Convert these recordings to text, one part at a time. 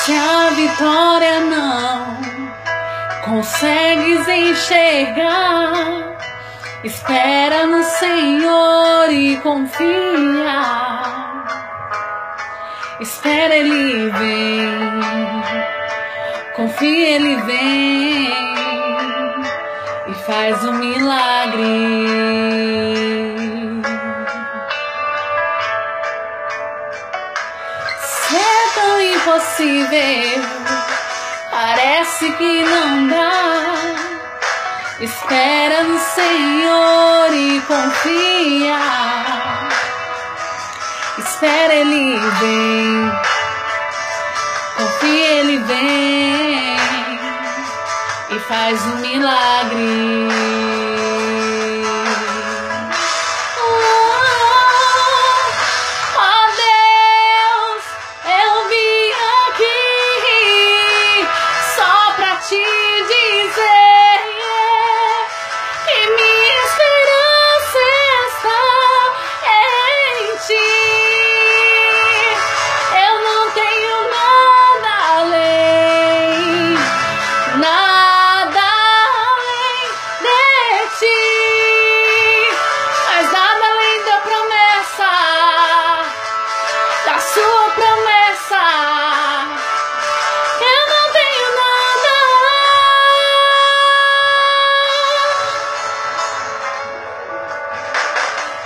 Se a vitória não consegues enxergar, espera no Senhor e confia. Espera, Ele vem. Confia, Ele vem e faz um milagre. Se é tão impossível, parece que não dá, espera no Senhor e confia. Espera, Ele vem. Confia, Ele vem e faz um milagre. Oh Deus, eu vim aqui só pra te dizer que minha esperança está em ti. Eu não tenho nada além de ti, mas nada além da promessa, da sua promessa. Eu não tenho nada.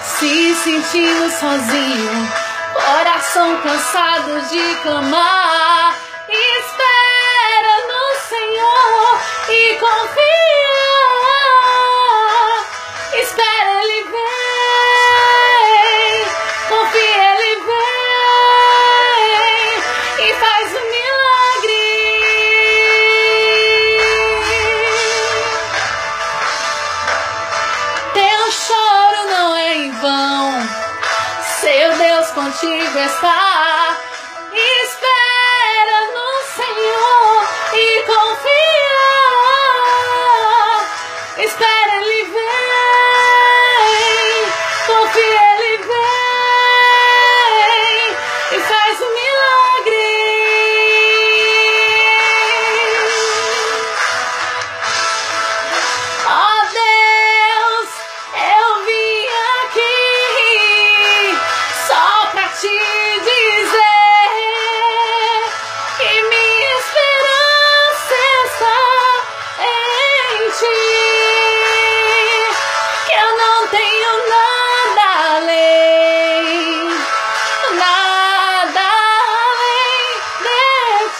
Se sentindo sozinho, coração cansado de clamar, espera no Senhor e confia. Espera, Ele vem. Confia, Ele vem e faz um milagre. Teu choro não é em vão, seu Deus contigo está. Espera no Senhor e confia. Espera, Ele vem. Confia, Ele vem e faz um milagre. Oh Deus, eu vim aqui só pra te dizer que minha esperança está em ti, que eu não tenho nada além de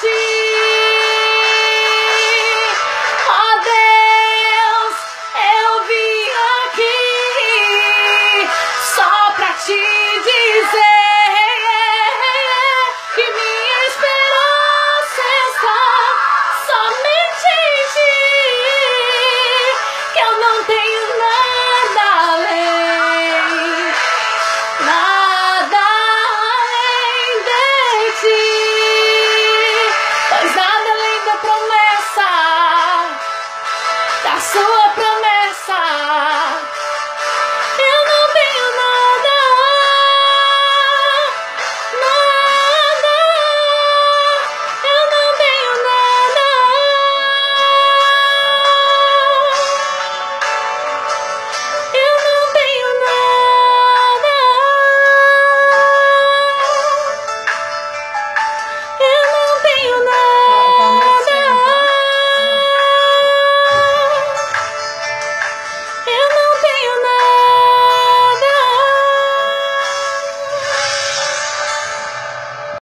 ti. Oh Deus, eu vim aqui só pra te dizer que minha esperança está somente em ti, que eu não tenho nada além de ti, pois nada além da promessa, da sua